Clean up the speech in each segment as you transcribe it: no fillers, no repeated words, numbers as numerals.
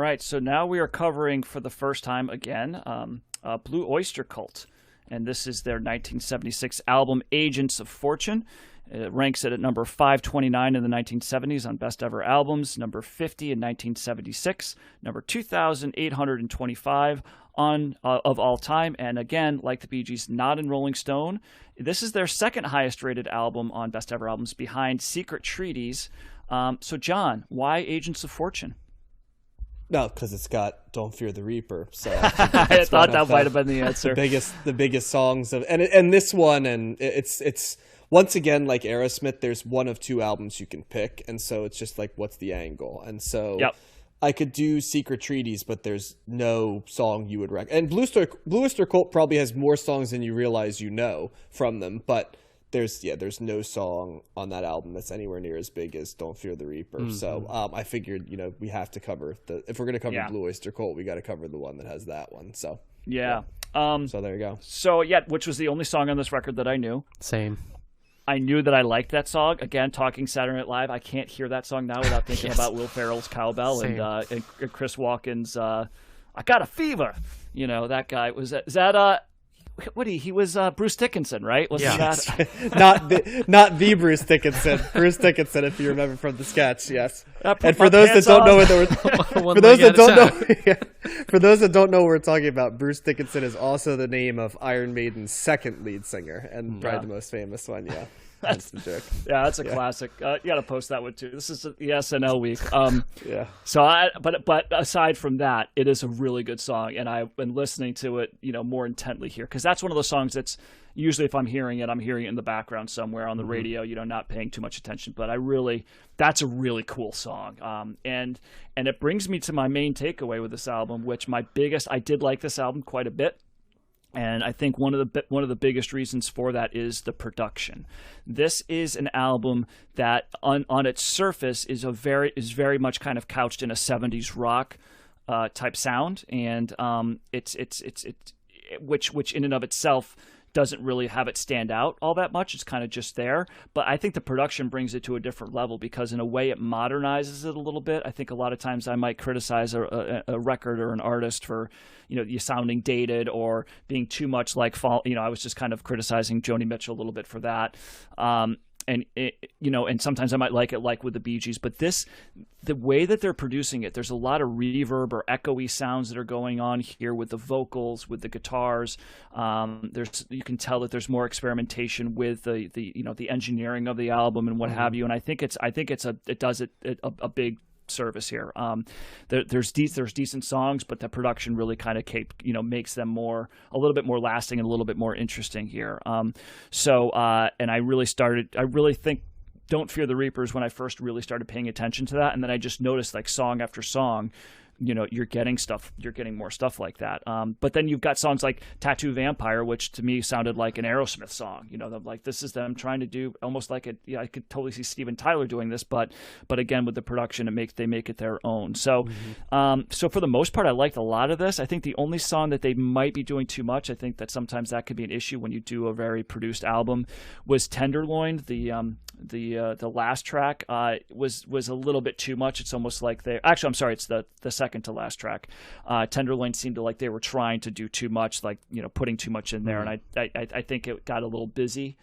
right, so now we are covering for the first time again Blue Oyster Cult, and this is their 1976 album Agents of Fortune. It ranks it at number 529 in the 1970s on Best Ever Albums, number 50 in 1976, number 2,825 on of all time, and again, like the Bee Gees, not in Rolling Stone. This is their second highest rated album on Best Ever Albums, behind Secret Treaties. So, John, why Agents of Fortune? No, because it's got "Don't Fear the Reaper." So I thought that might have been the answer. The biggest songs of, and this one, and it's once again like Aerosmith. There's one of two albums you can pick, and so it's just like, what's the angle? And so I could do Secret Treaties, but there's no song you would recommend. And Blue Oyster Cult probably has more songs than you realize you know from them, but there's no song on that album that's anywhere near as big as "Don't Fear the Reaper." Mm-hmm. So I figured, we have to cover if we're going to cover Blue Oyster Cult, we got to cover the one that has that one. So so there you go. So which was the only song on this record that I knew. Same. I knew that I liked that song. Again, talking Saturday Night Live, I can't hear that song now without thinking about Will Ferrell's Cowbell and Chris Walken's "I Got a Fever." That guy was that. He was Bruce Dickinson, right? That? not the Bruce Dickinson. Bruce Dickinson, if you remember from the sketch, yes. And for those that don't know for those that don't know what we're talking about, Bruce Dickinson is also the name of Iron Maiden's second lead singer and probably the most famous one. Yeah. That's the joke. Yeah, that's a classic. You got to post that one too. This is the SNL week. So, but aside from that, it is a really good song, and I've been listening to it, more intently here, because that's one of those songs that's usually, if I'm hearing it in the background somewhere on the radio, not paying too much attention. But that's a really cool song. And it brings me to my main takeaway with this album, which I did like this album quite a bit. And I think one of the biggest reasons for that is the production. This is an album that, on its surface, is very much kind of couched in a 70s rock type sound, and which in and of itself doesn't really have it stand out all that much. It's kind of just there. But I think the production brings it to a different level, because in a way it modernizes it a little bit. I think a lot of times I might criticize a record or an artist for, you sounding dated or being too much like I was just kind of criticizing Joni Mitchell a little bit for that. And sometimes I might like it, like with the Bee Gees, but the way that they're producing it, there's a lot of reverb or echoey sounds that are going on here with the vocals, with the guitars. You can tell that there's more experimentation with the engineering of the album and what have you. And I think it does a big service here. There's decent songs, but the production really kind of makes them a little bit more lasting and a little bit more interesting here. And I really think "Don't Fear the Reapers" when I first really started paying attention to that, and then I just noticed, like, song after song, you're getting more stuff like that. But then you've got songs like "Tattoo Vampire," which to me sounded like an Aerosmith song. This is them trying to do almost like I could totally see Steven Tyler doing this, but again, with the production, they make it their own. So, so for the most part, I liked a lot of this. I think the only song that they might be doing too much, I think that sometimes that could be an issue when you do a very produced album, was "Tenderloin." The last track was a little bit too much. It's almost like it's the second to last track. "Tenderloin" seemed to like they were trying to do too much, like putting too much in there, and I think it got a little busy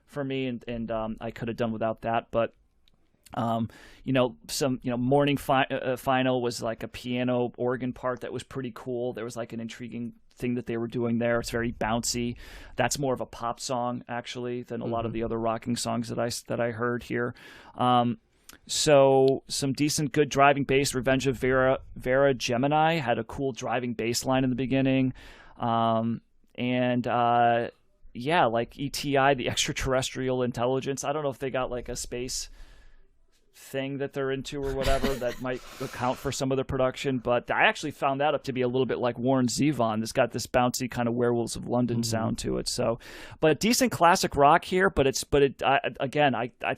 for me, and I could have done without that. But Morning Final was like a piano organ part that was pretty cool. There was like an intriguing thing that they were doing there. It's very bouncy. That's more of a pop song actually than a lot of the other rocking songs that I heard here. So some decent, good driving bass. "Revenge of Vera Gemini" had a cool driving bass line in the beginning. Like ETI, the extraterrestrial intelligence. I don't know if they got like a space thing that they're into or whatever that might account for some of the production, but I actually found that up to be a little bit like Warren Zevon. It's got this bouncy kind of Werewolves of London sound to it. So, but decent classic rock here, I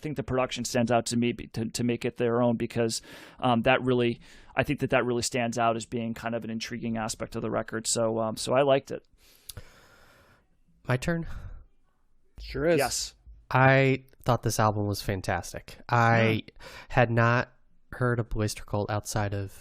think the production stands out to me to make it their own, because I think that really stands out as being kind of an intriguing aspect of the record. So I liked it. My turn? Sure is. Yes. I thought this album was fantastic. I had not heard of Blue Oyster Cult outside of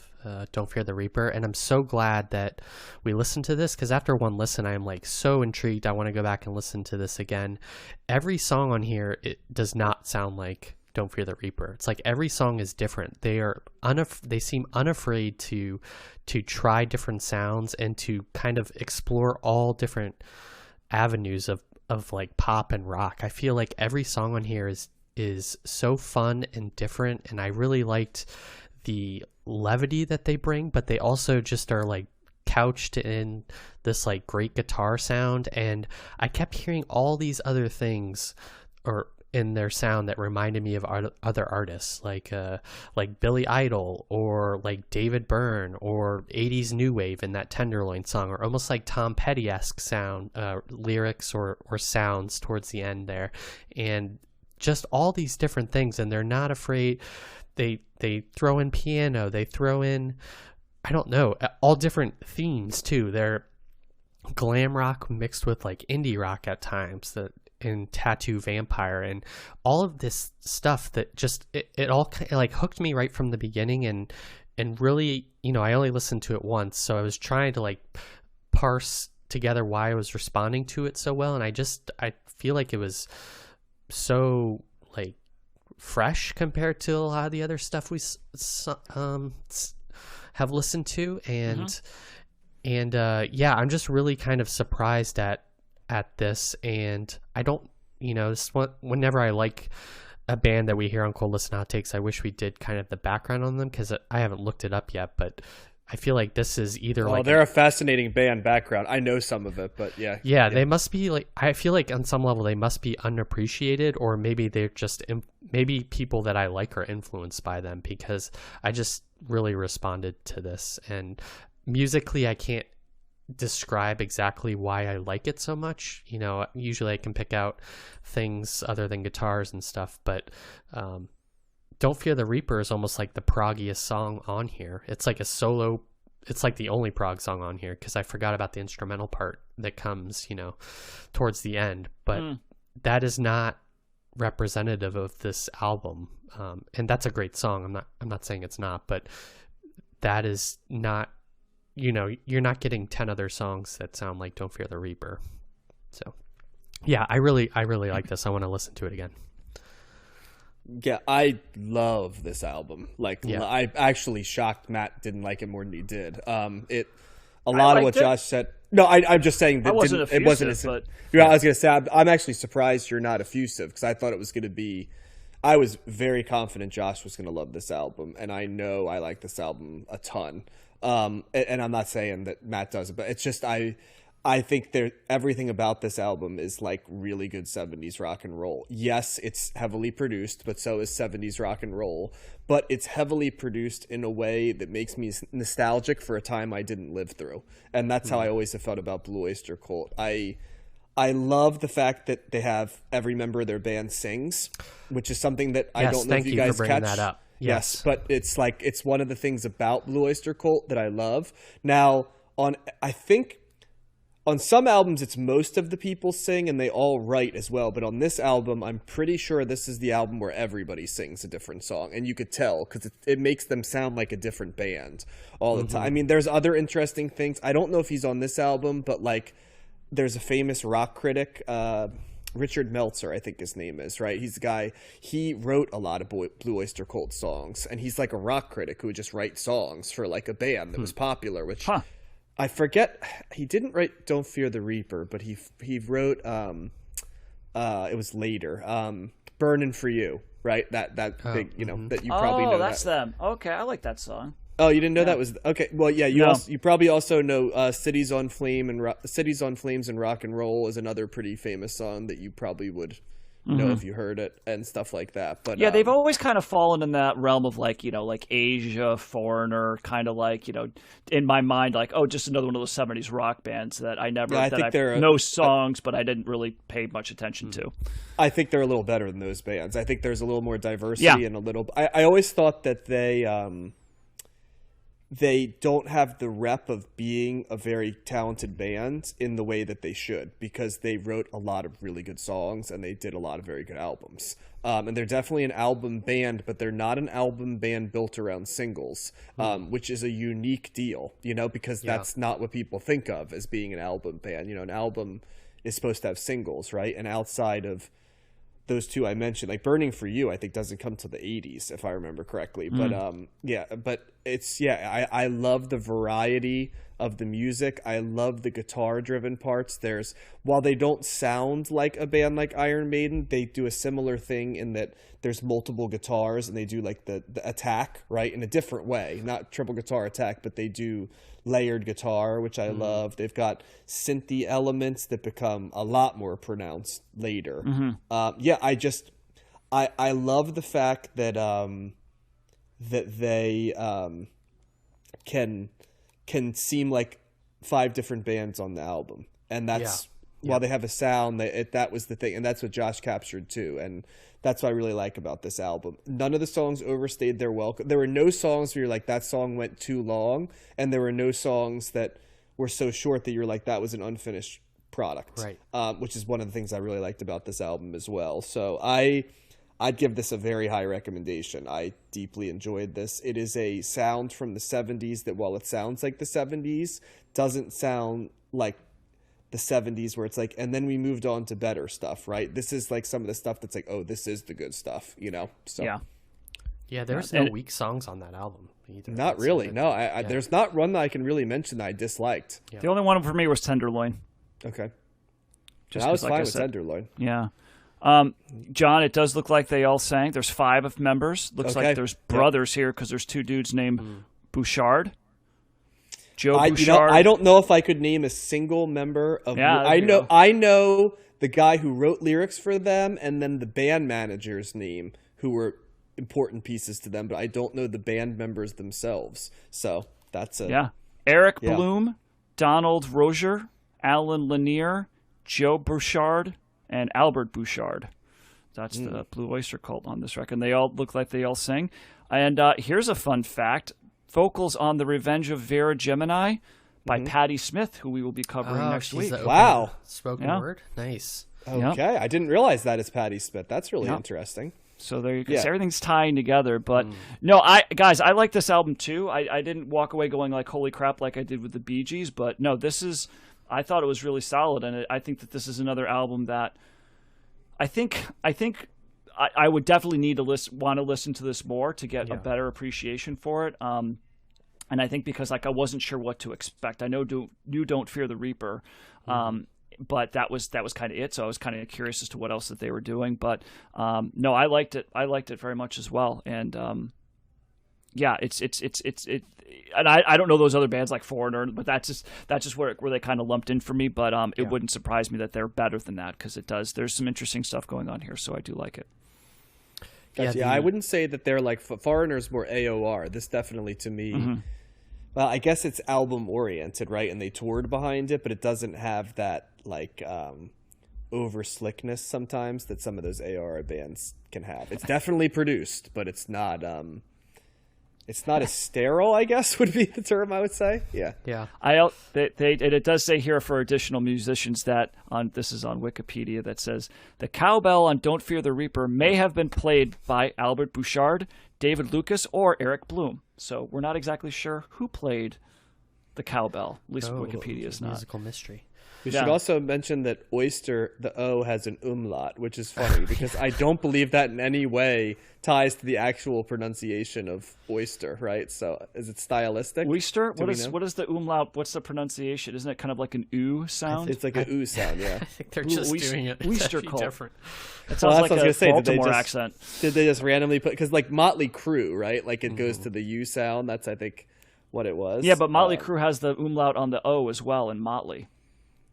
Don't Fear the Reaper, and I'm so glad that we listened to this, because after one listen I am like so intrigued. I want to go back and listen to this again. Every song on here, it does not sound like Don't Fear the Reaper. It's like every song is different. They seem unafraid to try different sounds and to kind of explore all different avenues of like pop and rock. I feel like every song on here is so fun and different, and I really liked the levity that they bring, but they also just are like couched in this like great guitar sound, and I kept hearing all these other things or in their sound that reminded me of other artists like Billy Idol or like David Byrne or 80s new wave in that Tenderloin song, or almost like Tom Petty-esque sound lyrics or sounds towards the end there, and just all these different things. And they're not afraid. They throw in piano, they throw in, I don't know, all different themes too. They're glam rock mixed with like indie rock at times, that in Tattoo Vampire, and all of this stuff that just it all kind of like hooked me right from the beginning, and really, you know, I only listened to it once, so I was trying to like parse together why I was responding to it so well, and I feel like it was so like fresh compared to a lot of the other stuff we have listened to, and yeah, I'm just really kind of surprised at this, and I don't, you know, whenever I like a band that we hear on Cold Listen Outtakes, I wish we did kind of the background on them, because I haven't looked it up yet, but I feel like this is either they're a fascinating band background. I know some of it, but yeah, they must be like, I feel like on some level they must be unappreciated, or maybe they're just maybe people that I like are influenced by them, because I just really responded to this, and musically I can't describe exactly why I like it so much. You know, usually I can pick out things other than guitars and stuff, but Don't Fear the Reaper is almost like the proggiest song on here. It's like a solo, it's like the only prog song on here, because I forgot about the instrumental part that comes, you know, towards the end, but that is not representative of this album, and that's a great song. I'm not saying it's not, but that is not, you know, you're not getting 10 other songs that sound like Don't Fear the Reaper. So yeah, I really like this. I want to listen to it again. Yeah, I love this album. Like, yeah. I actually shocked Matt didn't like it more than he did. A lot of what Josh said. No, I'm just saying that it wasn't as. But, yeah. I was gonna say I'm actually surprised you're not effusive, because I thought it was gonna be. I was very confident Josh was gonna love this album, and I know I like this album a ton. And I'm not saying that Matt doesn't, but it's just I think everything about this album is like really good 70s rock and roll. Yes, it's heavily produced, but so is 70s rock and roll. But it's heavily produced in a way that makes me nostalgic for a time I didn't live through. And that's how I always have felt about Blue Oyster Cult. I love the fact that they have every member of their band sings, which is something that I don't know if you guys for catch. That up. Yes, but it's one of the things about Blue Oyster Cult that I love. Now, I think on some albums it's most of the people sing and they all write as well, but on this album I'm pretty sure this is the album where everybody sings a different song, and you could tell because it makes them sound like a different band all the time. I mean, there's other interesting things. I don't know if he's on this album, but like there's a famous rock critic, Richard Meltzer, I think his name is, right? He's the guy, he wrote a lot of Blue Oyster Cult songs, and he's like a rock critic who would just write songs for like a band that was popular, which I forget, he didn't write Don't Fear the Reaper, but he wrote, it was later, Burnin' For You, right? That big, you know, that you probably know. Oh, that's them. Okay, I like that song. Oh, you didn't know that was okay. Well, yeah, you probably also know "Cities on Flame" and "Cities on Flames" and "Rock and Roll" is another pretty famous song that you probably would know if you heard it and stuff like that. But yeah, they've always kind of fallen in that realm of like, you know, like Asia, Foreigner, kind of like, you know, in my mind, like, oh, just another one of those 70s rock bands that I never know songs, but I didn't really pay much attention to. I think they're a little better than those bands. I think there's a little more diversity and a little. I always thought that they. they don't have the rep of being a very talented band in the way that they should, because they wrote a lot of really good songs and they did a lot of very good albums. And they're definitely an album band, but they're not an album band built around singles, which is a unique deal, because that's not what people think of as being an album band. An album is supposed to have singles, right? And outside of those two I mentioned, like Burning for You, I think doesn't come till the 80s, if I remember correctly. But I love the variety of the music. I love the guitar driven parts. While they don't sound like a band like Iron Maiden, they do a similar thing in that there's multiple guitars and they do like the attack, right, in a different way. Not triple guitar attack, but they do layered guitar, which I love. They've got synthy elements that become a lot more pronounced later. I love the fact that they can seem like 5 different bands on the album, and that's while they have a sound, that was the thing, and that's what Josh captured too, and that's what I really like about this album. None of the songs overstayed their welcome. There were no songs where you're like, that song went too long, and there were no songs that were so short that you're like, that was an unfinished product. Right. Which is one of the things I really liked about this album as well. So I'd give this a very high recommendation. I deeply enjoyed this. It is a sound from the 70s that, while it sounds like the 70s, doesn't sound like the 70s where it's like, and then we moved on to better stuff, right? This is like some of the stuff that's like, oh, this is the good stuff, So yeah, there's no weak songs on that album either. Not really. No, there's not one that I can really mention that I disliked. The only one for me was Tenderloin. Okay. I was fine with Tenderloin. Yeah. John, it does look like they all sang. There's 5 members. Looks like there's brothers here because there's 2 dudes named Bouchard. Joe Bouchard. I don't know if I could name a single member of. I know the guy who wrote lyrics for them, and then the band manager's name, who were important pieces to them, but I don't know the band members themselves. So that's it. Yeah. Eric Bloom, Donald Rozier, Alan Lanier, Joe Bouchard, and Albert Bouchard. That's the Blue Oyster Cult on this record. And they all look like they all sing. And here's a fun fact. Vocals on The Revenge of Vera Gemini by Patti Smith, who we will be covering next week. Wow. Spoken word? Nice. Okay. I didn't realize that is Patti Smith. That's really interesting. So there you go. So everything's tying together. But no, I like this album too. I didn't walk away going like, holy crap, like I did with the Bee Gees. But no, I thought it was really solid. And I think that this is another album that I think I would definitely need to want to listen to this more to get a better appreciation for it. And I think because I wasn't sure what to expect. I know you Don't Fear the Reaper, but that was kind of it. So I was kind of curious as to what else that they were doing. But no, I liked it. I liked it very much as well. And it's and I don't know those other bands like Foreigner, but that's just where they kind of lumped in for me. But it wouldn't surprise me that they're better than that because there's some interesting stuff going on here. So I do like it. Gotcha. I wouldn't say that they're like Foreigner's more AOR. This definitely to me, well, I guess it's album oriented, right? And they toured behind it, but it doesn't have that like over slickness sometimes that some of those AOR bands can have. It's definitely produced, but it's not as sterile, I guess would be the term I would say. Yeah. Yeah. It does say here for additional musicians that this is on Wikipedia that says the cowbell on Don't Fear the Reaper may have been played by Albert Bouchard, David Lucas, or Eric Bloom. So we're not exactly sure who played the cowbell. At least Wikipedia is not. Musical mystery. We should also mention that oyster, the O has an umlaut, which is funny because I don't believe that in any way ties to the actual pronunciation of oyster, right? So is it stylistic? Oyster? What is the umlaut? What's the pronunciation? Isn't it kind of like an oo sound? It's like an oo sound, yeah. I think they're just doing it. Oyster Cult. Different. It sounds like a Baltimore accent. Did they just randomly put, because like Motley Crue, right? Like it goes to the U sound. That's, I think, what it was. Yeah, but Motley Crue has the umlaut on the O as well in Motley.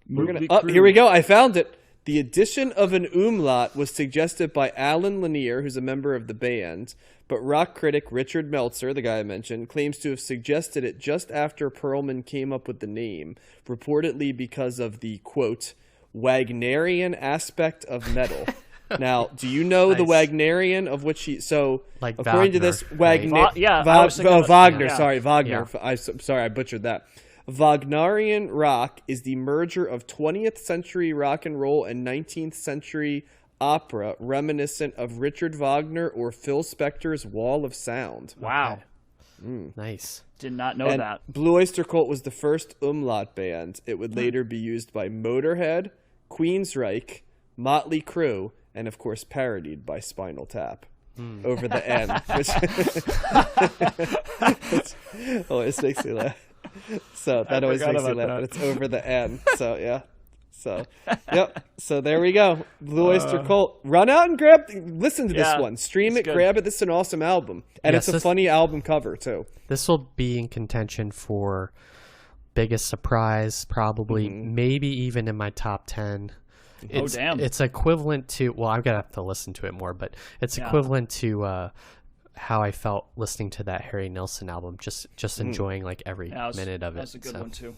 Here we go. I found it. The addition of an umlaut was suggested by Alan Lanier, who's a member of the band, but rock critic Richard Meltzer, the guy I mentioned, claims to have suggested it just after Perlman came up with the name, reportedly because of the, quote, Wagnerian aspect of metal. Now, do you know the Nice. Wagnerian of which he? So, Like according to Wagner, this, right? Wagner. Yeah. Sorry, Wagner. Sorry, I butchered that. Wagnerian rock is the merger of 20th century rock and roll and 19th century opera, reminiscent of Richard Wagner or Phil Spector's Wall of Sound. Wow. Nice. Did not know And that. Blue Oyster Cult was the first umlaut band. It would later be used by Motorhead, Queensryche, Motley Crue, and of course parodied by Spinal Tap. Over the N, which always makes me laugh. So that always makes me laugh. But it's over the N. So yeah. So yep. So there we go. Blue Oyster Cult. Run out and listen to this one. Stream it. good. Grab it. This is an awesome album, and Yes, it's a funny album cover too. This will be in contention for biggest surprise, probably, maybe even in my top 10. Damn. It's equivalent to, well, I'm going to have to listen to it more, but it's equivalent to how I felt listening to that Harry Nilsson album, just enjoying like every minute of it. That's a good one too.